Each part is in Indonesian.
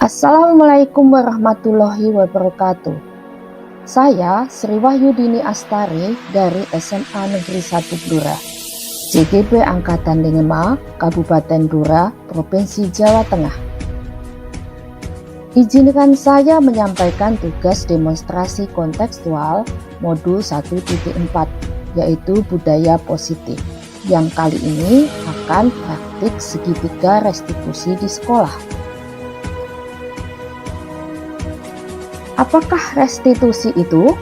Assalamualaikum warahmatullahi wabarakatuh. Saya Sri Wahyudini Astari dari SMA Negeri 1 Blora, JGB Angkatan 5, Kabupaten Blora, Provinsi Jawa Tengah. Izinkan saya menyampaikan tugas demonstrasi kontekstual modul 1.4, yaitu budaya positif, yang kali ini akan praktik segitiga restitusi di sekolah. Apakah restitusi itu?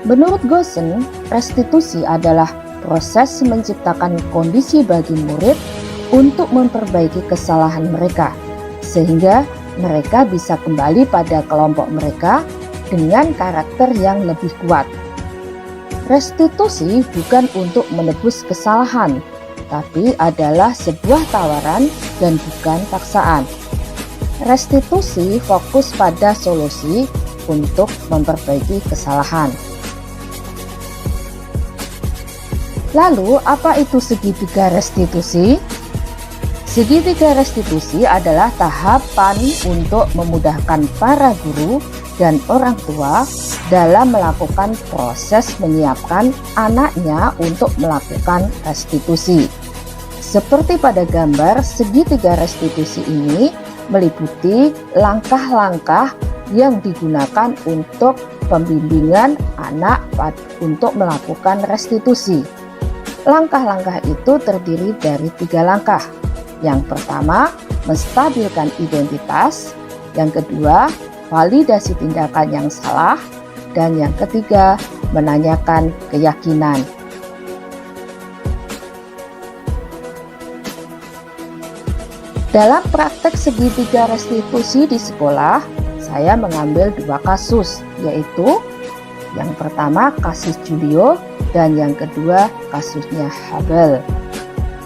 Menurut Goosen, restitusi adalah proses menciptakan kondisi bagi murid untuk memperbaiki kesalahan mereka, sehingga mereka bisa kembali pada kelompok mereka dengan karakter yang lebih kuat. Restitusi bukan untuk menebus kesalahan, tapi adalah sebuah tawaran dan bukan paksaan. Restitusi fokus pada solusi untuk memperbaiki kesalahan. Lalu, apa itu segitiga restitusi? Segitiga restitusi adalah tahapan untuk memudahkan para guru dan orang tua dalam melakukan proses menyiapkan anaknya untuk melakukan restitusi. Seperti pada gambar, segitiga restitusi ini meliputi langkah-langkah yang digunakan untuk pembimbingan anak untuk melakukan restitusi. Langkah-langkah itu terdiri dari 3 langkah. Yang pertama, menstabilkan identitas. Yang kedua, validasi tindakan yang salah. Dan yang ketiga, menanyakan keyakinan. Dalam praktek segitiga restitusi di sekolah, saya mengambil 2 kasus, yaitu yang pertama kasus Julio dan yang kedua kasusnya Habel.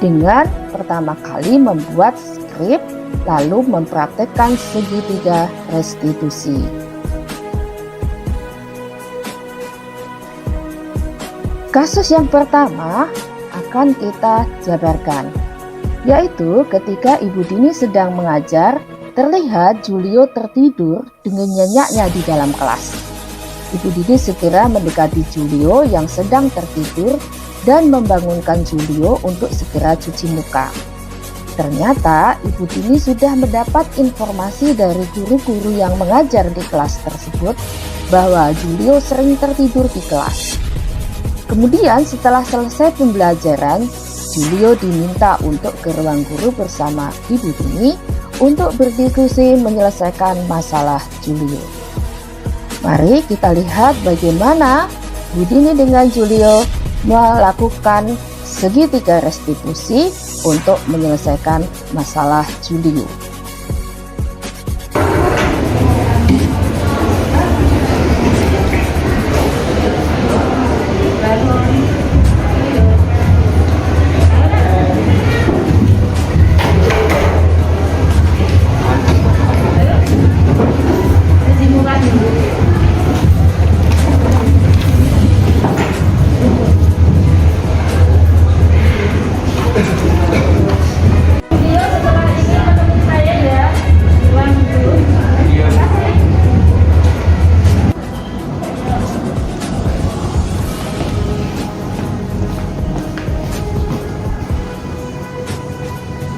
Dengan pertama kali membuat skrip lalu mempraktekkan segitiga restitusi. Kasus yang pertama akan kita jabarkan, yaitu ketika Ibu Dini sedang mengajar, terlihat Julio tertidur dengan nyenyaknya di dalam kelas. Ibu Dini segera mendekati Julio yang sedang tertidur dan membangunkan Julio untuk segera cuci muka. Ternyata Ibu Dini sudah mendapat informasi dari guru-guru yang mengajar di kelas tersebut bahwa Julio sering tertidur di kelas. Kemudian setelah selesai pembelajaran, Julio diminta untuk ke ruang guru bersama Ibu Dini untuk berdiskusi menyelesaikan masalah Julio. Mari kita lihat bagaimana Bu Dini dengan Julio melakukan segitiga restitusi untuk menyelesaikan masalah Julio.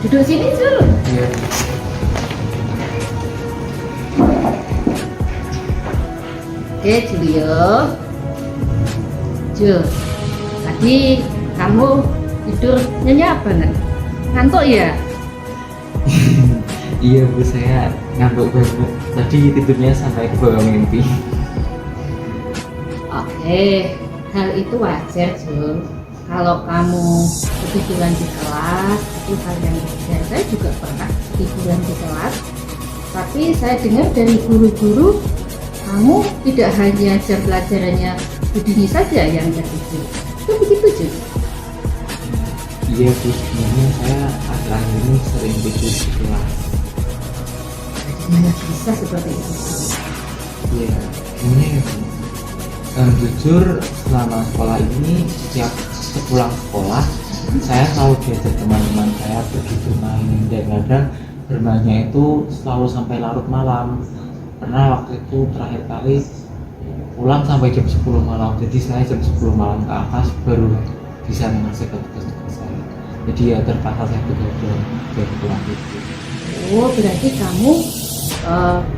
Duduk sini dulu. Iya. Oke, Julio. Jul, tadi kamu tidur nyenyak banget. Ngantuk ya? Iya Bu, saya ngantuk banget. Tadi tidurnya sampai ke bawah mimpi. Oke, hal itu wajar, Jul. Kalau kamu ketiduran di kelas, itu hal yang wajar. Saya juga pernah ketiduran di kelas. Tapi saya dengar dari guru-guru, kamu tidak hanya jam pelajarannya Bu Dini saja yang tertidur. Itu begitu, Jul? Iya Bu, sebenarnya saya akhir-akhir ini sering tidur di kelas. Bagaimana bisa seperti itu, Jul? Iya, ini ya Bu. Jujur, selama sekolah ini, setiap sepulang sekolah, saya selalu diajak teman-teman saya pergi bermain, dan kadang bermainnya itu selalu sampai larut malam. Pernah waktu itu terakhir kali pulang sampai jam 10 malam, jadi saya jam 10 malam ke atas baru bisa menyelesaikan tugas-tugas saya. Jadi ya terpaksa saya begadang jam pulang itu. Oh, berarti kamu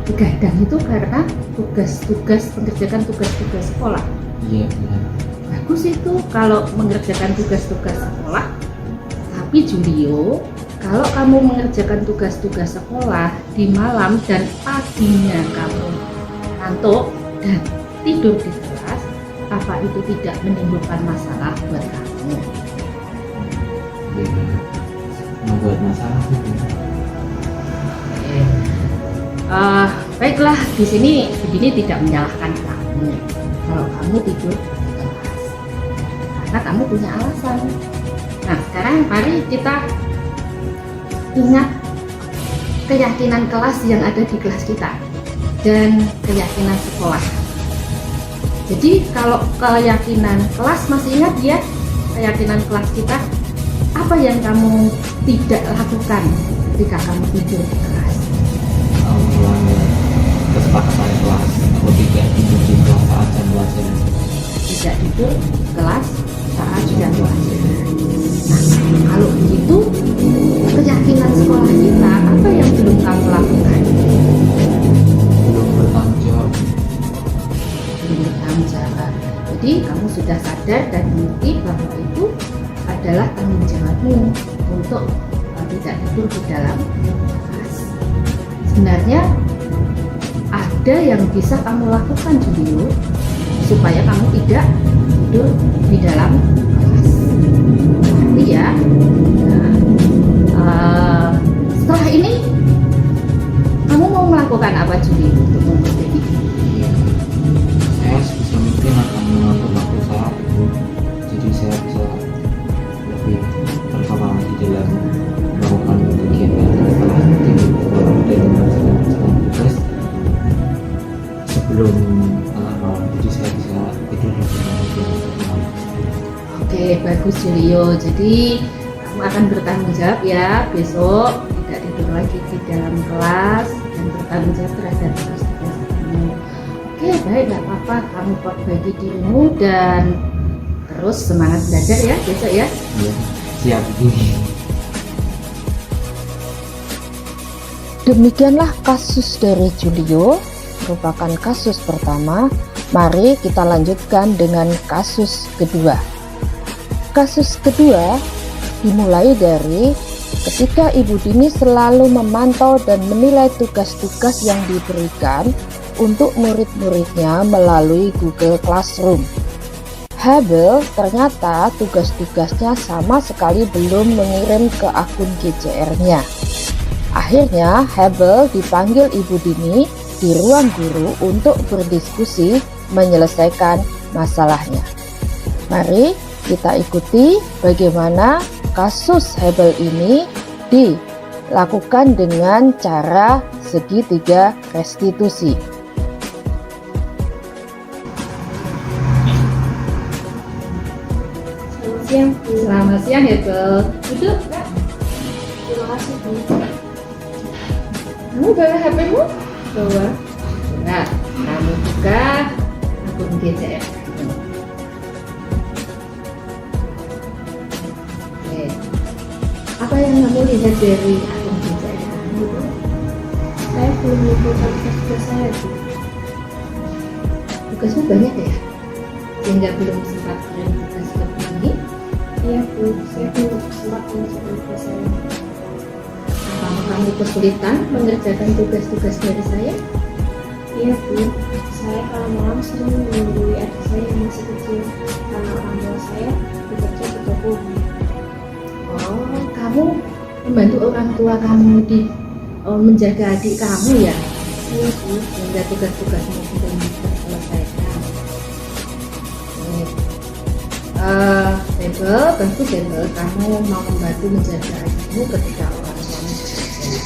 begadang itu karena mengerjakan tugas-tugas sekolah. Iya benar. Bagus itu kalau mengerjakan tugas-tugas sekolah. Tapi Julio, kalau kamu mengerjakan tugas-tugas sekolah di malam dan paginya kamu ngantuk dan tidur di kelas, apa itu tidak menimbulkan masalah buat kamu? Iya benar. Membuat masalah sih. Baiklah, di sini tidak menyalahkan kamu kalau kamu tidur di kelas karena kamu punya alasan. Nah, sekarang mari kita ingat keyakinan kelas yang ada di kelas kita dan keyakinan sekolah. Jadi kalau keyakinan kelas masih ingat ya, keyakinan kelas kita, apa yang kamu tidak lakukan ketika kamu tidur di kelas? Melanggar kesepakatan kelas atau tidak tidur di kelas saat jam pelajaran. Tidak tidur di kelas saat jam pelajaran. Nah, kalau begitu keyakinan sekolah kita apa yang belum kamu lakukan? Belum bertanggung jawab. Belum bertanggung jawab. Jadi kamu sudah sadar dan mengerti bahwa itu adalah tanggung jawabmu untuk tidak tidur di dalam kelas. Sebenarnya ada yang bisa kamu lakukan Julio supaya kamu tidak tidur di dalam kelas. Nanti ya. Setelah ini kamu mau melakukan apa Julio untuk memperbaiki? Iya. Saya sebisa mungkin akan mengatur waktu saya itu, jadi saya bisa lebih berkembang di dalam melakukan kegiatan setelah tidur dan melaksanakan tugas sebelum tengah malam, jadi saya bisa tidur lebih malam. Oke, bagus Julio. Jadi kamu akan bertanggung jawab ya besok tidak tidur lagi di dalam kelas dan bertanggung jawab terhadap tugas-tugas kamu. Oke, baik, nggak apa-apa. Kamu perbaiki dirimu dan terus semangat belajar ya besok ya. Iya, siap ini. Demikianlah kasus dari Julio, merupakan kasus pertama. Mari kita lanjutkan dengan kasus kedua. Kasus kedua dimulai dari ketika Ibu Dini selalu memantau dan menilai tugas-tugas yang diberikan untuk murid-muridnya melalui Google Classroom. Hebel ternyata tugas-tugasnya sama sekali belum mengirim ke akun GCR-nya. Akhirnya Hebel dipanggil Ibu Dini di ruang guru untuk berdiskusi menyelesaikan masalahnya. Mari kita ikuti bagaimana kasus Hebel ini dilakukan dengan cara segitiga restitusi. Selamat siang Hebel. Duduk Kak. Terima kasih Bu. Kamu bawa HP-mu? Bawa. Nah, kamu buka akun GCR. Oke. Apa yang kamu lihat dari akun GCR kamu? Saya belum mengumpulkan tugas saya, Bu. Tugasmu banyak ya? Sehingga belum sempat kirim tugas ke ini. Iya, Bu. Saya belum sempat mengerjakan tugas saya. Apakah kamu kesulitan mengerjakan tugas-tugas dari saya? Iya, Bu. Saya kalau malam sering mengungguli adik saya yang masih kecil karena orang tua saya bekerja di toko. Oh, kamu membantu orang tua kamu di menjaga adik kamu ya? Iya, Bu. Sehingga tugas-tugasmu belum terselesaikan. Hebel, bagus Hebel, kamu mau membantu menjaga adikmu ketika orang tuamu bekerja.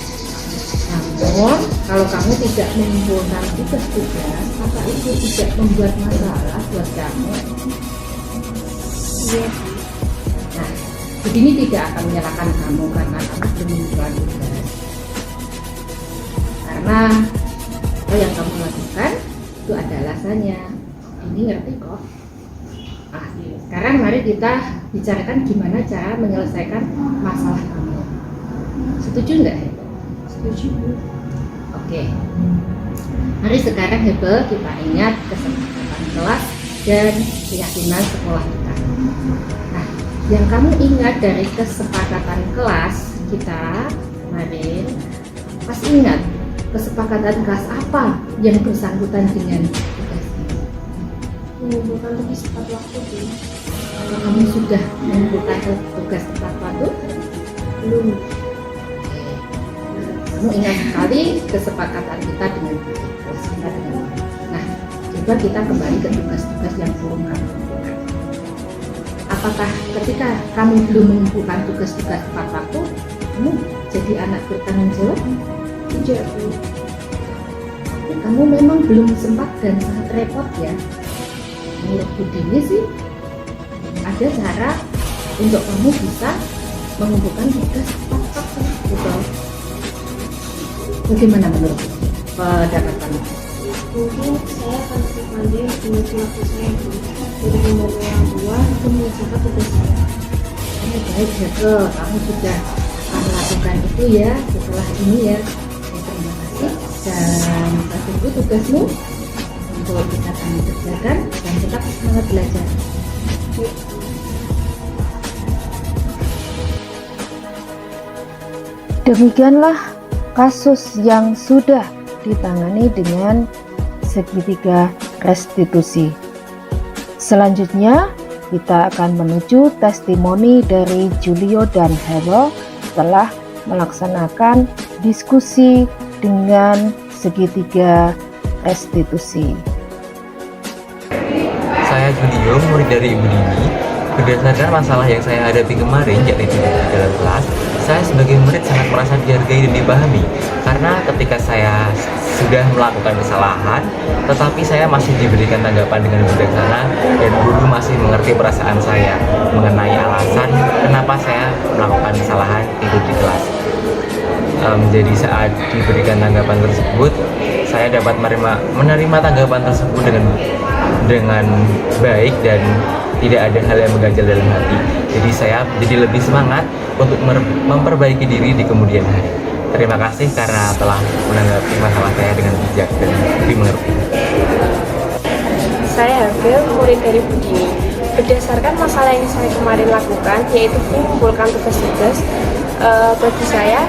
Namun, kalau kamu tidak mengumpulkan tugas-tugas, apa itu tidak membuat masalah buat kamu? Iya, Bu. Nah, begini tidak akan menyalahkan kamu karena kamu belum mengumpulkan tugas. karena apa yang kamu lakukan itu ada alasannya. Ini ngerti kok. Nah, sekarang mari kita bicarakan gimana cara menyelesaikan masalah kamu. Setuju nggak? Setuju, Bu. Oke. Mari sekarang Hebel kita ingat kesepakatan kelas dan keyakinan sekolah kita. Nah, yang kamu ingat dari kesepakatan kelas kita kemarin, pas ingat kesepakatan kelas apa yang bersangkutan dengan tugas ini? Mengumpulkan tugas tepat waktu, Bu. Kalau kamu sudah mengumpulkan tugas tepat waktu, Belum. kamu ingat sekali kesepakatan kita dengan kelas kita dengan. Nah, coba kita kembali ke tugas-tugas yang belum kamu lakukan. Apakah ketika kamu belum mengumpulkan tugas-tugas tepat waktu, kamu jadi anak bertanggung jawab? Tidak, Bu. Tapi kamu memang belum sempat dan sangat repot ya. Menurut Budini sih, ada cara untuk kamu bisa mengumpulkan tugas tepat waktu. Betul. Bagaimana menurut pendapat kamu? Mungkin saya akan lebih pandai mengisi waktu saya, Bu. Tidak membantu orang tua untuk mengerjakan tugas saya. Baik, Hebel, kamu sudah akan melakukan itu ya setelah ini ya. Terima kasih dan kita tunggu tugasmu untuk bisa kami kerjakan dan tetap semangat belajar. Demikianlah kasus yang sudah ditangani dengan segitiga restitusi. Selanjutnya, kita akan menuju testimoni dari Julio dan Hebel setelah melaksanakan diskusi dengan segitiga restitusi. Saya Julio, murid dari Ibu Dini. Berdasarkan masalah yang saya hadapi kemarin, yaitu di dalam kelas, saya sebagai murid sangat merasa dihargai dan dipahami. Karena ketika saya sudah melakukan kesalahan, tetapi saya masih diberikan tanggapan dengan bijaksana dan guru masih mengerti perasaan saya mengenai alasan kenapa saya melakukan kesalahan itu di kelas. Jadi saat diberikan tanggapan tersebut, saya dapat menerima tanggapan tersebut dengan baik dan tidak ada hal yang mengganjal dalam hati. Jadi saya jadi lebih semangat untuk memperbaiki diri di kemudian hari. Terima kasih karena telah menanggapi masalah saya dengan bijak dan dimengerti. Saya Hebel, murid dari Bu Dini. Berdasarkan masalah yang saya kemarin lakukan, yaitu mengumpulkan tugas-tugas, bagi saya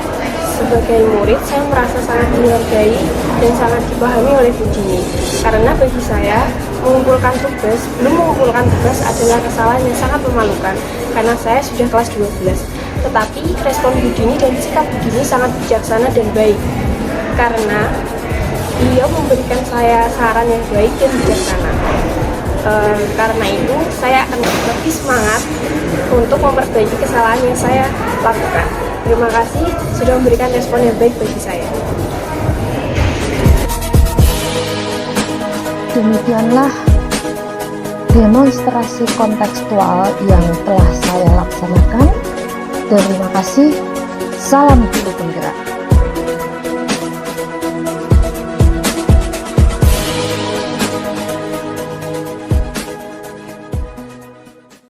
sebagai murid, saya merasa sangat dihargai dan sangat dipahami oleh Bu Dini. Karena bagi saya, mengumpulkan tugas, belum mengumpulkan tugas adalah kesalahan yang sangat memalukan karena saya sudah kelas 12. Tetapi respon Bu Dini dan sikap Bu Dini sangat bijaksana dan baik karena beliau memberikan saya saran yang baik dan bijaksana. Karena itu saya akan lebih semangat untuk memperbaiki kesalahan yang saya lakukan. Terima kasih sudah memberikan respon yang baik bagi saya. Demikianlah demonstrasi kontekstual yang telah saya laksanakan. Terima kasih. Salam guru penggerak.